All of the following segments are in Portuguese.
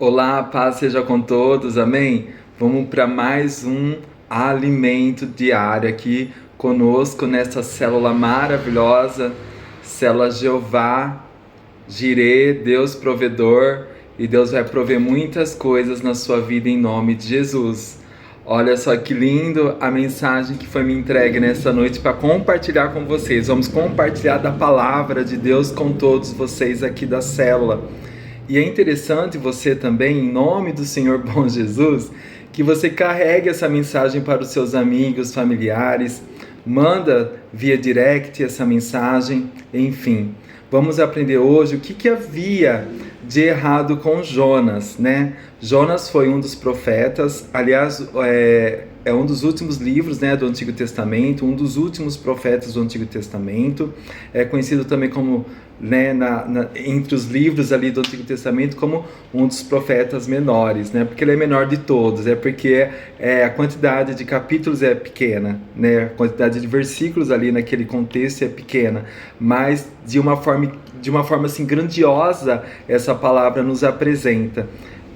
Olá, paz seja com todos, amém? Vamos para mais um alimento diário aqui conosco nessa célula maravilhosa, célula Jeová, Jirê, Deus provedor, e Deus vai prover muitas coisas na sua vida em nome de Jesus. Olha só que lindo a mensagem que foi me entregue nessa noite para compartilhar com vocês. Vamos compartilhar da palavra de Deus com todos vocês aqui da célula. E é interessante você também, em nome do Senhor bom Jesus, que você carregue essa mensagem para os seus amigos, familiares, manda via direct essa mensagem, enfim. Vamos aprender hoje o que havia de errado com Jonas, né? Jonas foi um dos profetas, aliás, é um dos últimos livros, né, do Antigo Testamento, um dos últimos profetas do Antigo Testamento, é conhecido também como, né, entre os livros ali do Antigo Testamento, como um dos profetas menores, né, porque ele é menor de todos, porque a quantidade de capítulos é pequena, né, a quantidade de versículos ali naquele contexto é pequena, mas de uma forma assim grandiosa essa palavra nos apresenta.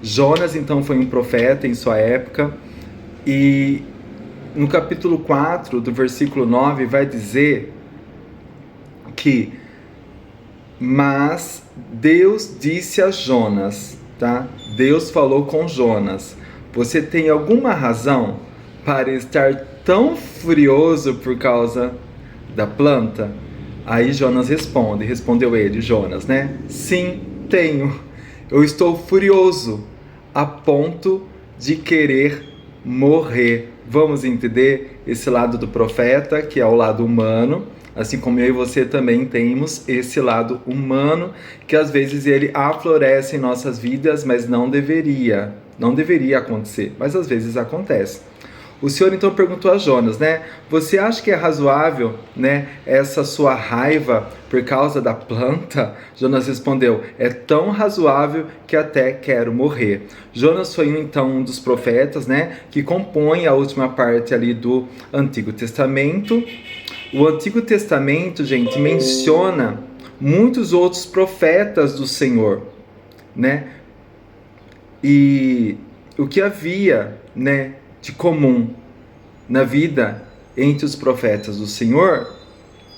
Jonas então foi um profeta em sua época, e no capítulo 4 do versículo 9 vai dizer que mas Deus disse a Jonas, tá? Deus falou com Jonas: você tem alguma razão para estar tão furioso por causa da planta? Aí Jonas respondeu ele, Jonas, né? Sim, tenho. Eu estou furioso a ponto de querer morrer. Vamos entender esse lado do profeta, que é o lado humano, assim como eu e você também temos esse lado humano, que às vezes ele aflorece em nossas vidas, mas não deveria acontecer, mas às vezes acontece. O Senhor então perguntou a Jonas, né? Você acha que é razoável, né, essa sua raiva por causa da planta? Jonas respondeu: é tão razoável que até quero morrer. Jonas foi então um dos profetas, né, que compõe a última parte ali do Antigo Testamento. O Antigo Testamento, gente, menciona muitos outros profetas do Senhor, né? E o que havia, né, de comum na vida entre os profetas do Senhor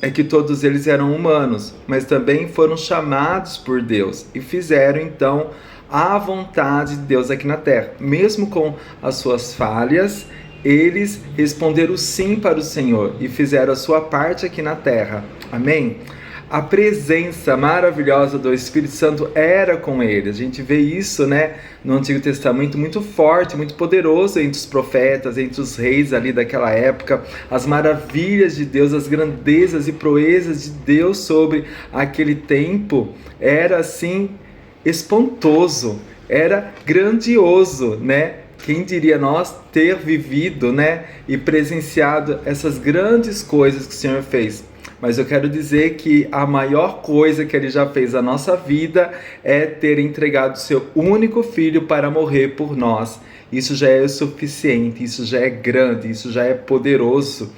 é que todos eles eram humanos, mas também foram chamados por Deus e fizeram então a vontade de Deus aqui na terra. Mesmo com as suas falhas, eles responderam sim para o Senhor e fizeram a sua parte aqui na terra. Amém? A presença maravilhosa do Espírito Santo era com eles. A gente vê isso, né, no Antigo Testamento muito forte, muito poderoso entre os profetas, entre os reis ali daquela época. As maravilhas de Deus, as grandezas e proezas de Deus sobre aquele tempo era assim espantoso, era grandioso, né? Quem diria nós ter vivido, né, e presenciado essas grandes coisas que o Senhor fez? Mas eu quero dizer que a maior coisa que Ele já fez na nossa vida é ter entregado o seu único filho para morrer por nós. Isso já é o suficiente, isso já é grande, isso já é poderoso.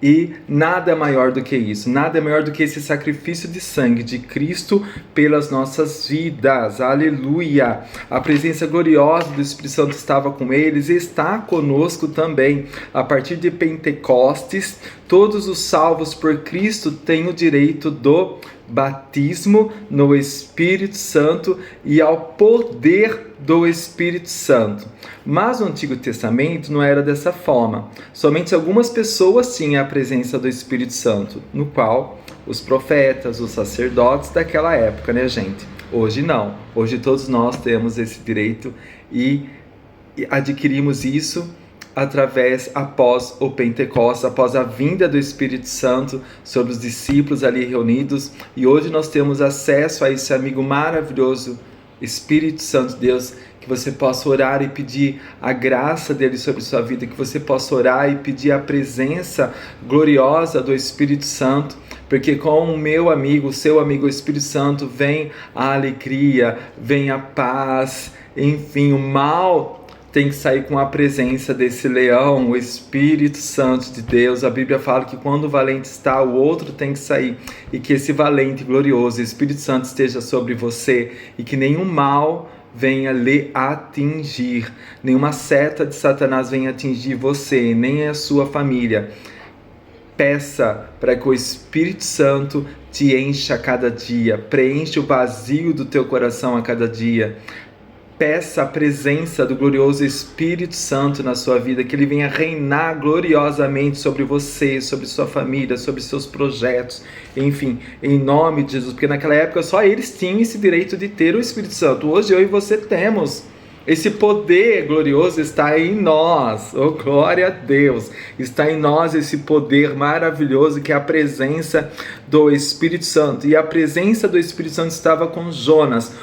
E nada é maior do que isso, nada é maior do que esse sacrifício de sangue de Cristo pelas nossas vidas, aleluia! A presença gloriosa do Espírito Santo estava com eles e está conosco também. A partir de Pentecostes, todos os salvos por Cristo têm o direito do batismo no Espírito Santo e ao poder do Espírito Santo. Mas no Antigo Testamento não era dessa forma. Somente algumas pessoas tinham a presença do Espírito Santo, no qual os profetas, os sacerdotes daquela época, né, gente? Hoje não. Hoje todos nós temos esse direito e adquirimos isso após o Pentecostes, após a vinda do Espírito Santo sobre os discípulos ali reunidos, e hoje nós temos acesso a esse amigo maravilhoso, Espírito Santo de Deus, que você possa orar e pedir a graça dele sobre sua vida, que você possa orar e pedir a presença gloriosa do Espírito Santo, porque com o meu amigo, o seu amigo, o Espírito Santo, vem a alegria, vem a paz, enfim, o mal tem que sair com a presença desse leão, o Espírito Santo de Deus. A Bíblia fala que quando o valente está, o outro tem que sair. E que esse valente, glorioso Espírito Santo esteja sobre você. E que nenhum mal venha lhe atingir, nenhuma seta de Satanás venha atingir você, nem a sua família. Peça para que o Espírito Santo te encha a cada dia, preencha o vazio do teu coração a cada dia. Peça a presença do glorioso Espírito Santo na sua vida, que ele venha reinar gloriosamente sobre você, sobre sua família, sobre seus projetos, enfim, em nome de Jesus, porque naquela época só eles tinham esse direito de ter o Espírito Santo. Hoje eu e você temos. Esse poder glorioso está em nós, oh glória a Deus, está em nós esse poder maravilhoso que é a presença do Espírito Santo. E a presença do Espírito Santo estava com Jonas,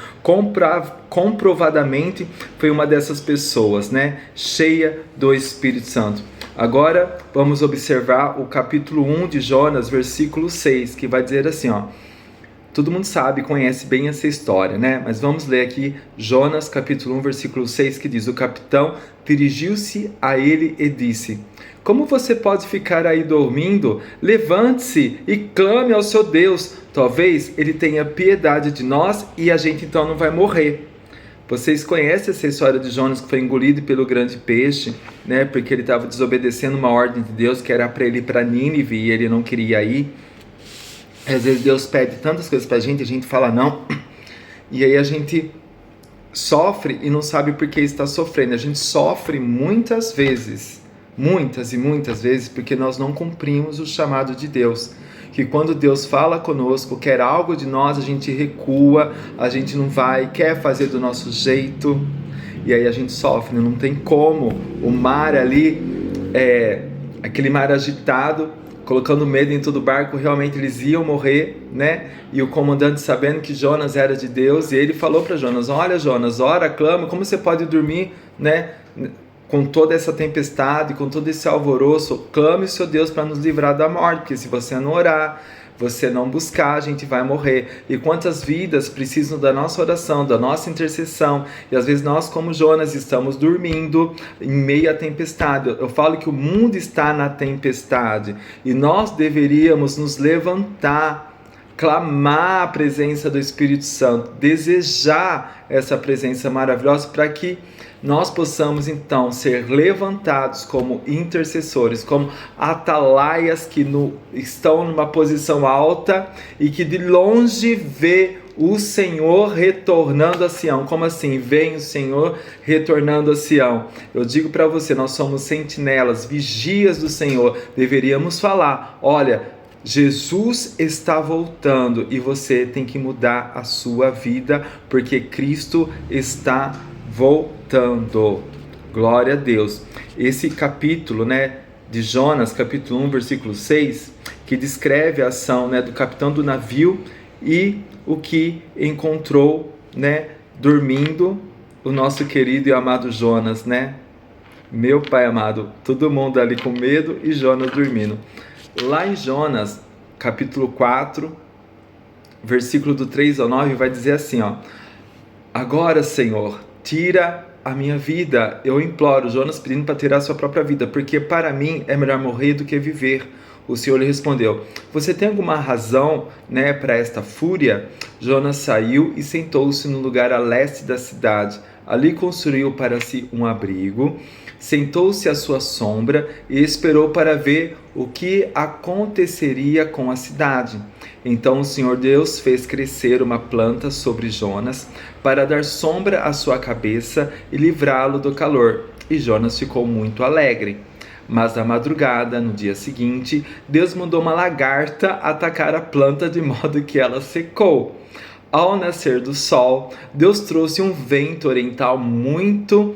comprovadamente foi uma dessas pessoas, né? Cheia do Espírito Santo. Agora vamos observar o capítulo 1 de Jonas, versículo 6, que vai dizer assim, ó. Todo mundo sabe, conhece bem essa história, né? Mas vamos ler aqui Jonas, capítulo 1, versículo 6, que diz: o capitão dirigiu-se a ele e disse: como você pode ficar aí dormindo? Levante-se e clame ao seu Deus. Talvez ele tenha piedade de nós e a gente então não vai morrer. Vocês conhecem essa história de Jonas, que foi engolido pelo grande peixe, né? Porque ele estava desobedecendo uma ordem de Deus que era para ele ir para Nínive e ele não queria ir. Às vezes Deus pede tantas coisas pra gente, a gente fala não, e aí a gente sofre e não sabe por que está sofrendo. A gente sofre muitas vezes, muitas e muitas vezes, porque nós não cumprimos o chamado de Deus. Que quando Deus fala conosco, quer algo de nós, a gente recua, a gente não vai, quer fazer do nosso jeito, e aí a gente sofre, não tem como. O mar ali, aquele mar agitado, colocando medo em todo o barco, realmente eles iam morrer, né? E o comandante, sabendo que Jonas era de Deus, e ele falou para Jonas: olha Jonas, ora, clama, como você pode dormir, né? Com toda essa tempestade, com todo esse alvoroço, clame o seu Deus para nos livrar da morte, porque se você não orar, você não buscar, a gente vai morrer. E quantas vidas precisam da nossa oração, da nossa intercessão, e às vezes nós, como Jonas, estamos dormindo em meio à tempestade. Eu falo que o mundo está na tempestade, e nós deveríamos nos levantar, clamar a presença do Espírito Santo, desejar essa presença maravilhosa para que nós possamos então ser levantados como intercessores, como atalaias que estão numa posição alta e que de longe vê o Senhor retornando a Sião. Como assim? Vem o Senhor retornando a Sião. Eu digo para você, nós somos sentinelas, vigias do Senhor. Deveríamos falar: olha, Jesus está voltando e você tem que mudar a sua vida, porque Cristo está voltando. Glória a Deus. Esse capítulo, né, de Jonas, capítulo 1, versículo 6, que descreve a ação, né, do capitão do navio e o que encontrou, né, dormindo o nosso querido e amado Jonas, né? Meu Pai amado, todo mundo ali com medo e Jonas dormindo. Lá em Jonas, capítulo 4, versículo do 3 ao 9, vai dizer assim, ó: agora, Senhor, tira a minha vida, eu imploro. Jonas pedindo para tirar a sua própria vida, porque para mim é melhor morrer do que viver. O Senhor lhe respondeu: você tem alguma razão, né, para esta fúria? Jonas saiu e sentou-se no lugar a leste da cidade. Ali construiu para si um abrigo, sentou-se à sua sombra e esperou para ver o que aconteceria com a cidade. Então o Senhor Deus fez crescer uma planta sobre Jonas para dar sombra à sua cabeça e livrá-lo do calor. E Jonas ficou muito alegre. Mas na madrugada, no dia seguinte, Deus mandou uma lagarta atacar a planta de modo que ela secou. Ao nascer do sol, Deus trouxe um vento oriental muito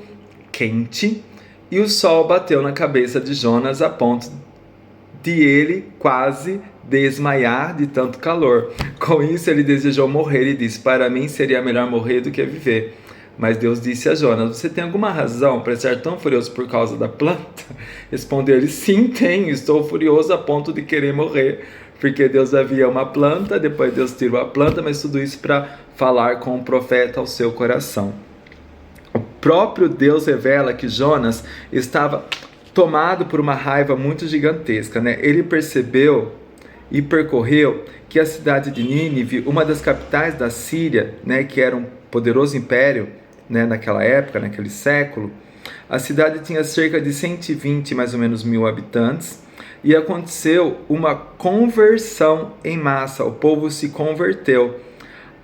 quente e o sol bateu na cabeça de Jonas a ponto de ele quase desmaiar de tanto calor. Com isso ele desejou morrer e disse: para mim seria melhor morrer do que viver. Mas Deus disse a Jonas: você tem alguma razão para estar tão furioso por causa da planta? Respondeu ele: sim, tenho, estou furioso a ponto de querer morrer. Porque Deus havia uma planta, depois Deus tirou a planta, mas tudo isso para falar com o profeta ao seu coração. O próprio Deus revela que Jonas estava tomado por uma raiva muito gigantesca, né? Ele percebeu e percorreu que a cidade de Nínive, uma das capitais da Síria, né, que era um poderoso império, né, naquela época, naquele século. A cidade tinha cerca de 120, mais ou menos, mil habitantes, e aconteceu uma conversão em massa. O povo se converteu.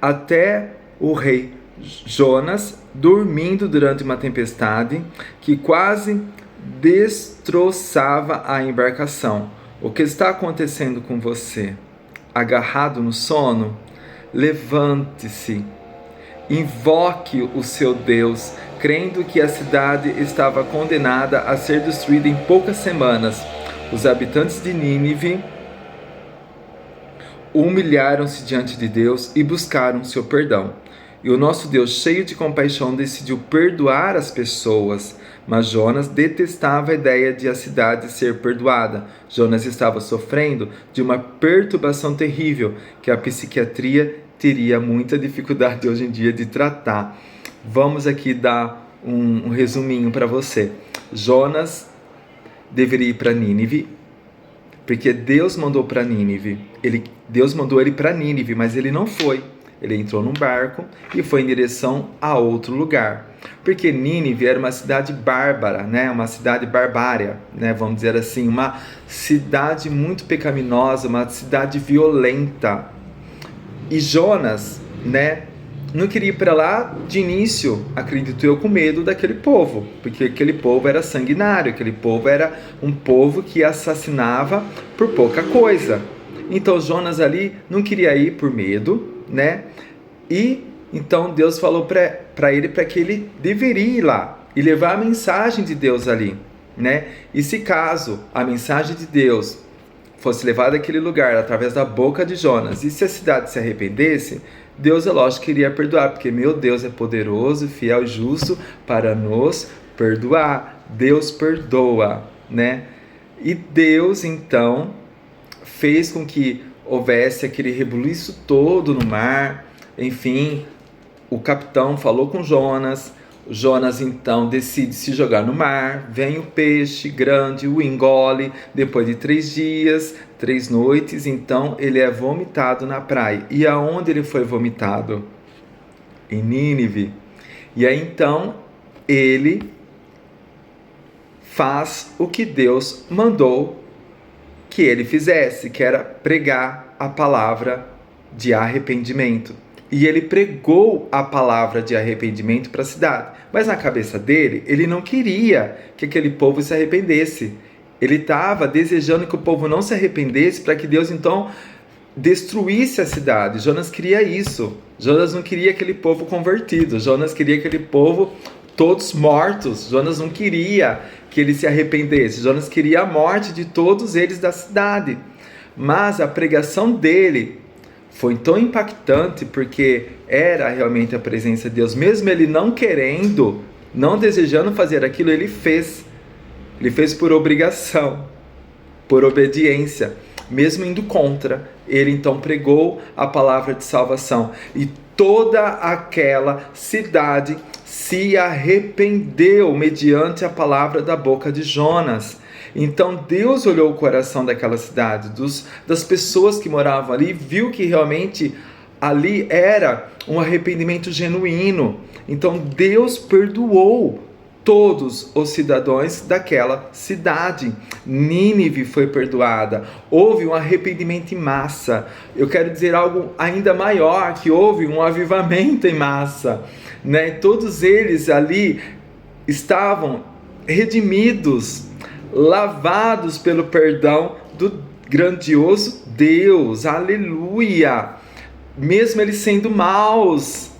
Até o rei Jonas, dormindo durante uma tempestade que quase destroçava a embarcação. O que está acontecendo com você? Agarrado no sono? Levante-se, invoque o seu Deus, crendo que a cidade estava condenada a ser destruída em poucas semanas. Os habitantes de Nínive humilharam-se diante de Deus e buscaram seu perdão. E o nosso Deus, cheio de compaixão, decidiu perdoar as pessoas. Mas Jonas detestava a ideia de a cidade ser perdoada. Jonas estava sofrendo de uma perturbação terrível que a psiquiatria teria muita dificuldade hoje em dia de tratar. Vamos aqui dar um resuminho para você. Jonas deveria ir para Nínive, porque Deus mandou para Nínive. Deus mandou ele para Nínive, mas ele não foi. Ele entrou num barco e foi em direção a outro lugar. Porque Nínive era uma cidade bárbara, né? Uma cidade barbária, né? Vamos dizer assim, uma cidade muito pecaminosa, uma cidade violenta. E Jonas, né, não queria ir para lá de início, acredito eu, com medo daquele povo, porque aquele povo era sanguinário, aquele povo era um povo que assassinava por pouca coisa. Então Jonas ali não queria ir por medo, né? E então Deus falou para ele para que ele deveria ir lá e levar a mensagem de Deus ali, né? E se caso a mensagem de Deus fosse levada àquele lugar através da boca de Jonas, e se a cidade se arrependesse, Deus, é lógico, que iria perdoar, porque meu Deus é poderoso, fiel e justo para nos perdoar. Deus perdoa, né? E Deus, então, fez com que houvesse aquele rebuliço todo no mar. Enfim, o capitão falou com Jonas. Jonas então decide se jogar no mar. Vem o peixe grande, o engole. Depois de 3 dias, 3 noites, então ele é vomitado na praia. E aonde ele foi vomitado? Em Nínive. E aí então ele faz o que Deus mandou que ele fizesse, que era pregar a palavra de arrependimento. E ele pregou a palavra de arrependimento para a cidade. Mas na cabeça dele, ele não queria que aquele povo se arrependesse. Ele estava desejando que o povo não se arrependesse para que Deus então destruísse a cidade. Jonas queria isso. Jonas não queria aquele povo convertido. Jonas queria aquele povo todos mortos. Jonas não queria que ele se arrependesse. Jonas queria a morte de todos eles da cidade. Mas a pregação dele foi tão impactante, porque era realmente a presença de Deus. Mesmo ele não querendo, não desejando fazer aquilo, ele fez. Ele fez por obrigação, por obediência, mesmo indo contra. Ele então pregou a palavra de salvação. E toda aquela cidade se arrependeu mediante a palavra da boca de Jonas. Então Deus olhou o coração daquela cidade, das pessoas que moravam ali, viu que realmente ali era um arrependimento genuíno. Então Deus perdoou todos os cidadãos daquela cidade. Nínive foi perdoada. Houve um arrependimento em massa. Eu quero dizer algo ainda maior, que houve um avivamento em massa, né? Todos eles ali estavam redimidos, lavados pelo perdão do grandioso Deus. Aleluia! Mesmo eles sendo maus,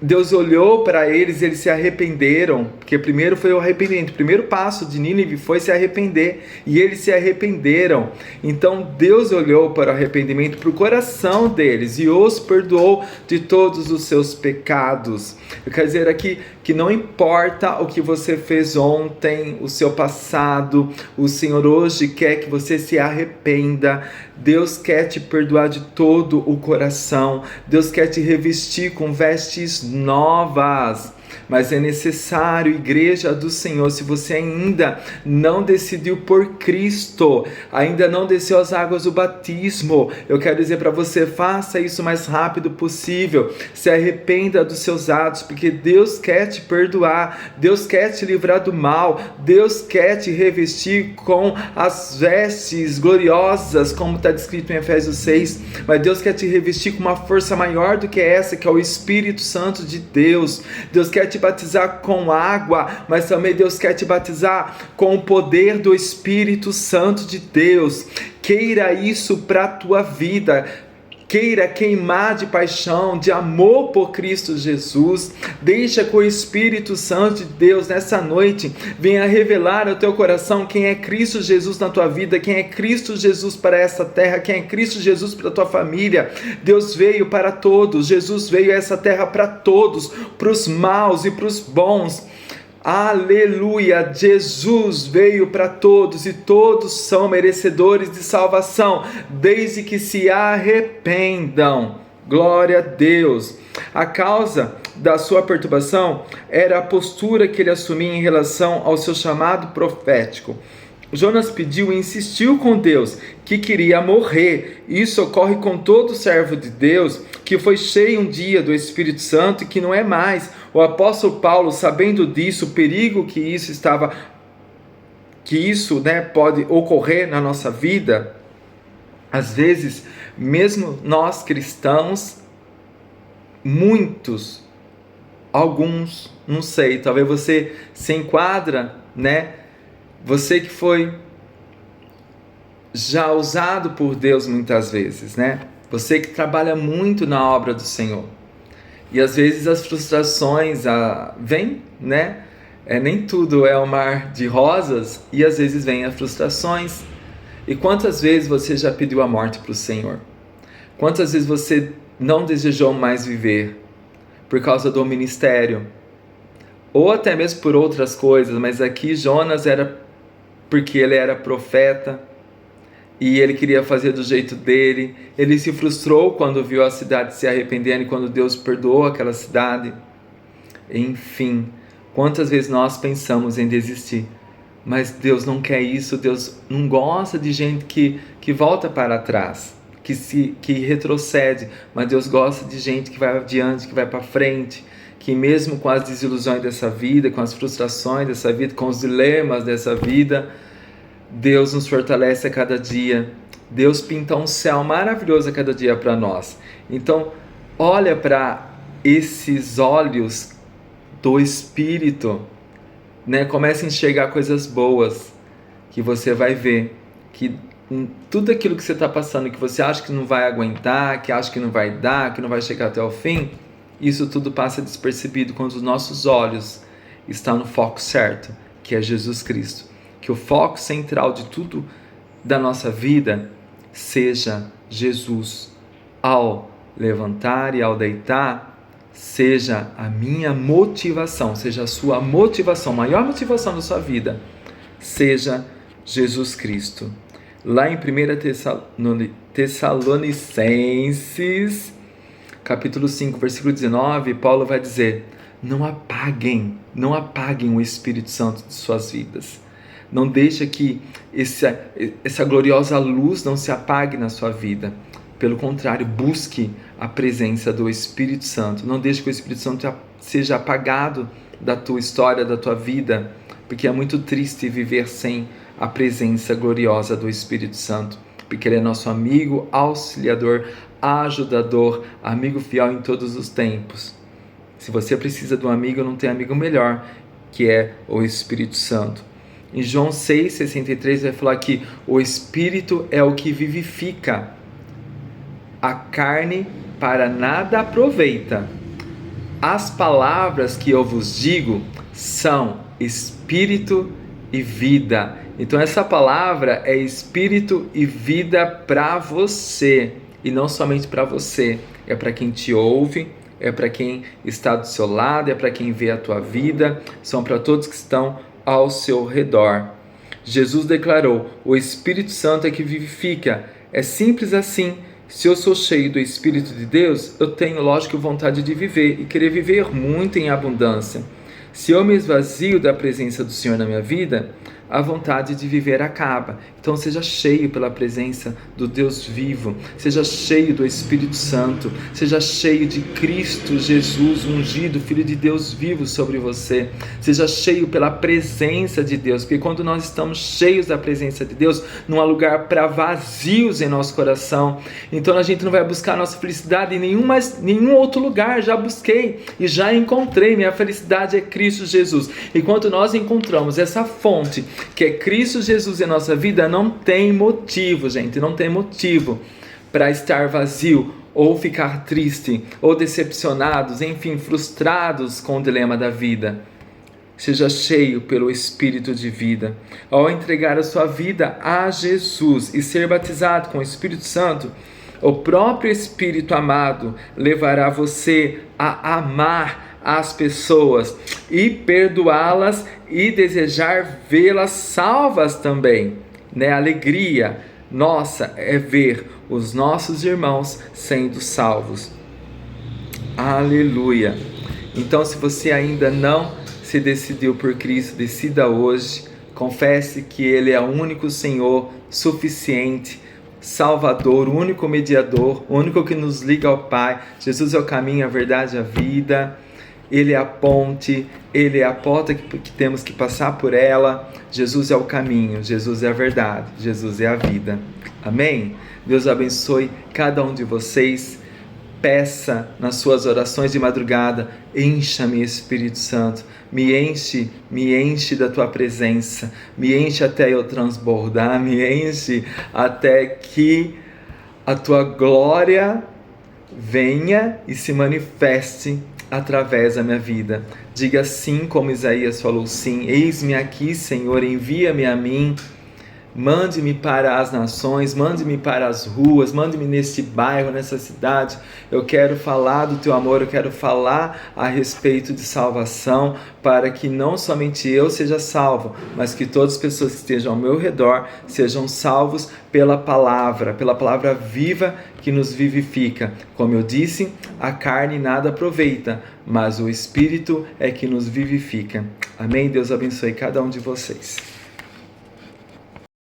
Deus olhou para eles e eles se arrependeram, porque primeiro foi o arrependimento. O primeiro passo de Nínive foi se arrepender, e eles se arrependeram. Então Deus olhou para o arrependimento, para o coração deles, e os perdoou de todos os seus pecados. Eu quero dizer aqui que não importa o que você fez ontem, o seu passado, o Senhor hoje quer que você se arrependa. Deus quer te perdoar de todo o coração. Deus quer te revestir com vestes novas. mas é necessário, igreja do Senhor, se você ainda não decidiu por Cristo, ainda não desceu as águas do batismo, eu quero dizer para você, faça isso o mais rápido possível, se arrependa dos seus atos, porque Deus quer te perdoar, Deus quer te livrar do mal, Deus quer te revestir com as vestes gloriosas, como está descrito em Efésios 6, mas Deus quer te revestir com uma força maior do que essa, que é o Espírito Santo de Deus. Deus quer te batizar com água, mas também Deus quer te batizar com o poder do Espírito Santo de Deus. Queira isso para a tua vida. Queira queimar de paixão, de amor por Cristo Jesus. Deixa que o Espírito Santo de Deus nessa noite venha revelar ao teu coração quem é Cristo Jesus na tua vida, quem é Cristo Jesus para essa terra, quem é Cristo Jesus para a tua família. Deus veio para todos, Jesus veio a essa terra para todos, para os maus e para os bons. Aleluia, Jesus veio para todos e todos são merecedores de salvação, desde que se arrependam. Glória a Deus. A causa da sua perturbação era a postura que ele assumia em relação ao seu chamado profético. Jonas pediu e insistiu com Deus que queria morrer. Isso ocorre com todo servo de Deus que foi cheio um dia do Espírito Santo e que não é mais. O apóstolo Paulo, sabendo disso, o perigo que isso pode ocorrer na nossa vida, às vezes, mesmo nós cristãos, muitos, alguns, não sei, talvez você se enquadra, você que foi já usado por Deus muitas vezes, Você que trabalha muito na obra do Senhor. E às vezes as frustrações vêm, nem tudo é um mar de rosas, e às vezes vêm as frustrações. E quantas vezes você já pediu a morte para o Senhor? Quantas vezes você não desejou mais viver por causa do ministério? Ou até mesmo por outras coisas, mas aqui Jonas era porque ele era profeta e ele queria fazer do jeito dele. Ele se frustrou quando viu a cidade se arrependendo e quando Deus perdoou aquela cidade. Enfim, quantas vezes nós pensamos em desistir, mas Deus não quer isso. Deus não gosta de gente que volta para trás, que retrocede, mas Deus gosta de gente que vai adiante, que vai para frente, que mesmo com as desilusões dessa vida, com as frustrações dessa vida, com os dilemas dessa vida, Deus nos fortalece a cada dia. Deus pinta um céu maravilhoso a cada dia para nós. Então, olha para esses olhos do Espírito, Comece a enxergar coisas boas, que você vai ver que tudo aquilo que você está passando, que você acha que não vai aguentar, que acha que não vai dar, que não vai chegar até o fim, isso tudo passa despercebido quando os nossos olhos estão no foco certo, que é Jesus Cristo. Que o foco central de tudo da nossa vida seja Jesus. Ao levantar e ao deitar, seja a minha motivação, seja a sua motivação, maior motivação da sua vida, seja Jesus Cristo. Lá em 1 Tessalonicenses, capítulo 5, versículo 19, Paulo vai dizer: não apaguem o Espírito Santo de suas vidas. Não deixe que essa gloriosa luz não se apague na sua vida. Pelo contrário, busque a presença do Espírito Santo. Não deixe que o Espírito Santo seja apagado da tua história, da tua vida, porque é muito triste viver sem a presença gloriosa do Espírito Santo, porque Ele é nosso amigo, auxiliador, ajudador, amigo fiel em todos os tempos. Se você precisa de um amigo, não tem amigo melhor, que é o Espírito Santo. Em João 6,63 vai falar que o Espírito é o que vivifica, a carne para nada aproveita. As palavras que eu vos digo são Espírito e vida. Então essa palavra é Espírito e vida para você, e não somente para você, é para quem te ouve, é para quem está do seu lado, é para quem vê a tua vida, são para todos que estão ao seu redor. Jesus declarou: o Espírito Santo é que vivifica. É simples assim. Se eu sou cheio do Espírito de Deus, eu tenho, lógico, vontade de viver e querer viver muito em abundância. Se eu me esvazio da presença do Senhor na minha vida, a vontade de viver acaba. Então seja cheio pela presença do Deus vivo, seja cheio do Espírito Santo, seja cheio de Cristo Jesus ungido, Filho de Deus vivo sobre você, seja cheio pela presença de Deus, porque quando nós estamos cheios da presença de Deus, não há lugar para vazios em nosso coração. Então a gente não vai buscar a nossa felicidade em nenhum outro lugar. Já busquei e já encontrei, minha felicidade é Cristo Jesus. E quando nós encontramos essa fonte que é Cristo Jesus em nossa vida, não tem motivo, gente, não tem motivo para estar vazio, ou ficar triste, ou decepcionados, enfim, frustrados com o dilema da vida. Seja cheio pelo Espírito de vida. Ao entregar a sua vida a Jesus e ser batizado com o Espírito Santo, o próprio Espírito amado levará você a amar as pessoas e perdoá-las e desejar vê-las salvas também, né? A alegria nossa é ver os nossos irmãos sendo salvos. Aleluia! Então, se você ainda não se decidiu por Cristo, decida hoje, confesse que Ele é o único Senhor, suficiente, Salvador, o único mediador, o único que nos liga ao Pai. Jesus é o caminho, a verdade e a vida. Ele é a ponte, Ele é a porta que temos que passar por ela. Jesus é o caminho, Jesus é a verdade, Jesus é a vida. Amém? Deus abençoe cada um de vocês. Peça nas suas orações de madrugada: encha-me, Espírito Santo, me enche da tua presença, me enche até eu transbordar, me enche até que a tua glória venha e se manifeste através da minha vida. Diga sim, como Isaías falou sim: eis-me aqui, Senhor, envia-me a mim. Mande-me para as nações, mande-me para as ruas, mande-me neste bairro, nessa cidade. Eu quero falar do teu amor, eu quero falar a respeito de salvação, para que não somente eu seja salvo, mas que todas as pessoas que estejam ao meu redor sejam salvos pela palavra viva que nos vivifica. Como eu disse, a carne nada aproveita, mas o Espírito é que nos vivifica. Amém? Deus abençoe cada um de vocês.